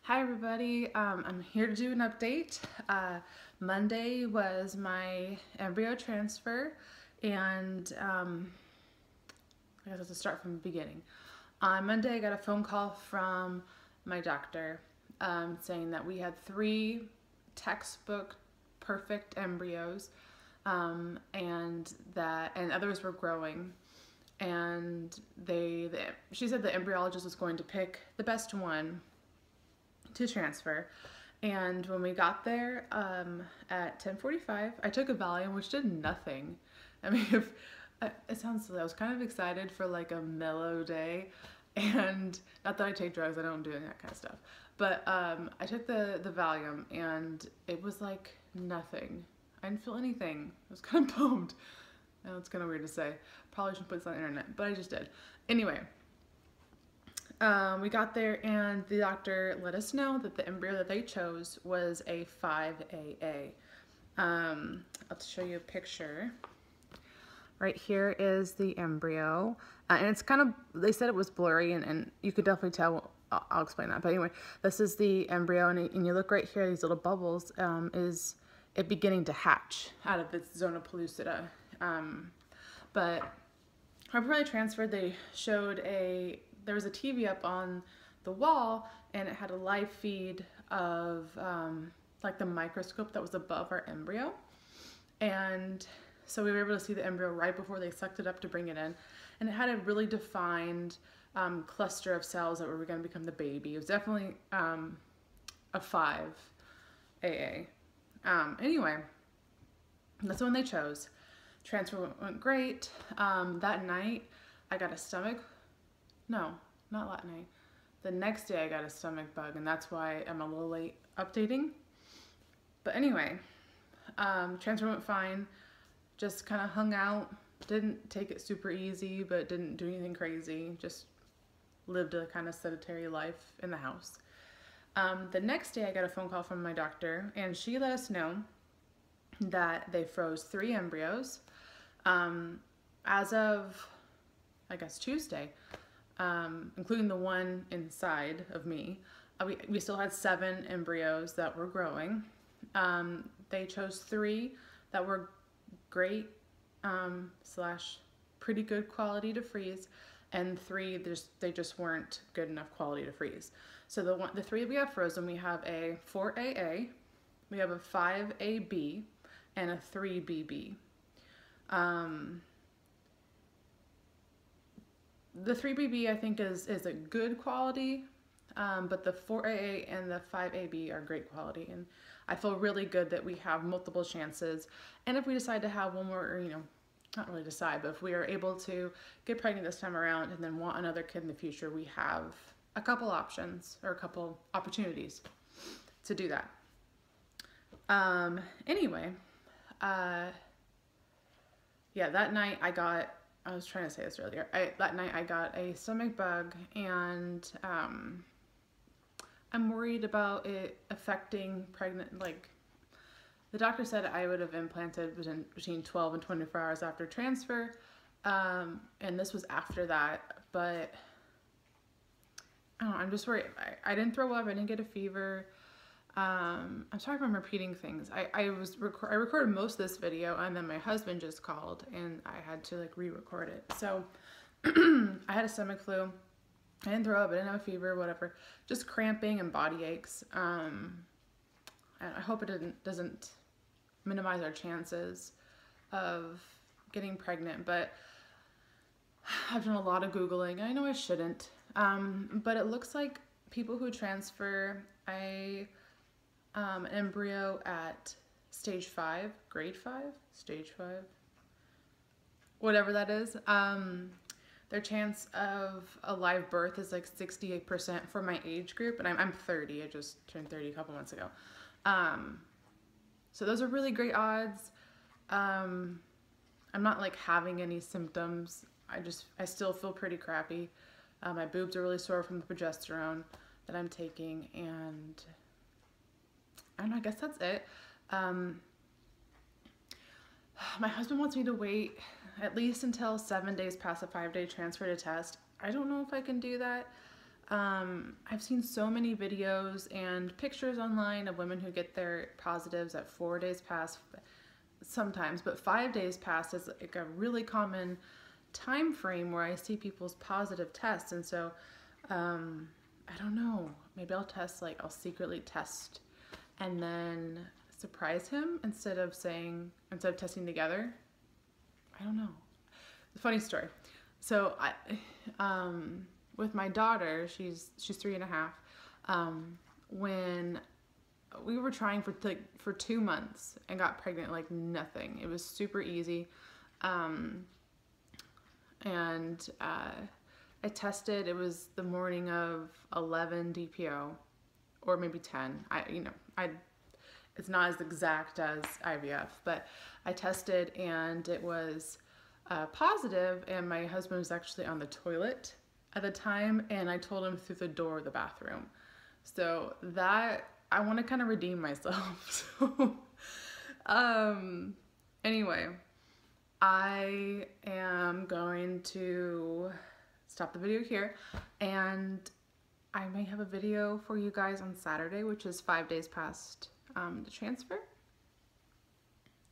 Hi everybody, I'm here to do an update. Monday was my embryo transfer and I guess I have to start from the beginning. On Monday I got a phone call from my doctor saying that we had 3 textbook perfect embryos and others were growing, and she said the embryologist was going to pick the best one to transfer. And when we got there at 10:45, I took a Valium, which did nothing. I mean, it sounds silly. I was kind of excited for like a mellow day, and not that I take drugs, I don't do that kind of stuff. But I took the Valium, and it was like nothing. I didn't feel anything. I was kind of bummed. I know it's kind of weird to say. Probably shouldn't put this on the internet, but I just did. Anyway. We got there and the doctor let us know that the embryo that they chose was a 5AA. I'll show you a picture. Right here is the embryo. And it's kind of, they said it was blurry and you could definitely tell. I'll explain that. But anyway, this is the embryo, and you look right here, these little bubbles, is it beginning to hatch out of its zona pellucida. But before they transferred, they showed there was a TV up on the wall, and it had a live feed of like the microscope that was above our embryo. And so we were able to see the embryo right before they sucked it up to bring it in. And it had a really defined cluster of cells that were going to become the baby. It was definitely a 5AA. Anyway, that's the one they chose. Transfer went great. That night, I got a no, not that night. The next day I got a stomach bug, and that's why I'm a little late updating. But anyway, transfer went fine. Just kind of hung out. Didn't take it super easy, but didn't do anything crazy. Just lived a kind of sedentary life in the house. The next day I got a phone call from my doctor, and she let us know that they froze 3 embryos. As of, I guess, Tuesday. Including the one inside of me. We still had 7 embryos that were growing. They chose 3 that were great / pretty good quality to freeze, and 3 they just weren't good enough quality to freeze. So the 3 we have frozen, we have a 4AA, we have a 5AB, and a 3BB. The 3BB I think is a good quality, but the 4AA and the 5AB are great quality, and I feel really good that we have multiple chances. And if we decide to have one more, or, not really decide, but if we are able to get pregnant this time around and then want another kid in the future, we have a couple options or a couple opportunities to do that. Anyway, yeah, that night I was trying to say this earlier. That night I got a stomach bug, and I'm worried about it affecting pregnant. Like, the doctor said I would have implanted between 12 and 24 hours after transfer, and this was after that. But I don't know, I'm just worried. I didn't throw up. I didn't get a fever. I'm sorry if I'm repeating things. I recorded most of this video, and then my husband just called and I had to like re-record it. So I had a stomach flu. I didn't throw up. I didn't have a fever, whatever. Just cramping and body aches. And I hope it doesn't minimize our chances of getting pregnant. But I've done a lot of Googling. I know I shouldn't. But it looks like people who transfer an embryo at stage 5, grade 5, stage 5, whatever that is, their chance of a live birth is like 68% for my age group, and I'm 30. I just turned 30 a couple months ago. So those are really great odds. I'm not like having any symptoms. I still feel pretty crappy. My boobs are really sore from the progesterone that I'm taking, and I don't know, I guess that's it. My husband wants me to wait at least until 7 days past a 5-day transfer to test. I don't know if I can do that. I've seen so many videos and pictures online of women who get their positives at 4 days past sometimes, but 5 days past is like a really common time frame where I see people's positive tests. And so I don't know, maybe I'll secretly test and then surprise him instead of testing together. I don't know. Funny story. So with my daughter, she's 3.5. When we were trying for 2 months and got pregnant like nothing. It was super easy. I tested. It was the morning of 11 DPO, or maybe 10. It's not as exact as IVF, but I tested and it was positive, and my husband was actually on the toilet at the time, and I told him through the door of the bathroom. So that, I want to kind of redeem myself. So, anyway, I am going to stop the video here, and I may have a video for you guys on Saturday, which is 5 days past the transfer.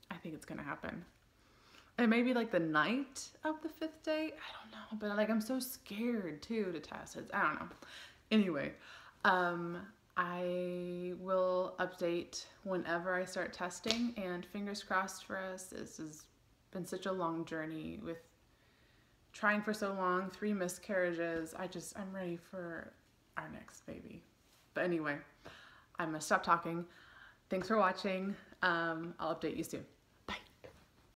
I think it's gonna happen. And maybe like the night of the 5th day. I don't know, but like I'm so scared too to test it. I don't know. Anyway, I will update whenever I start testing, and fingers crossed for us. This has been such a long journey with trying for so long, 3 miscarriages. I'm ready for our next baby. But anyway, I'm gonna stop talking. Thanks for watching. I'll update you soon.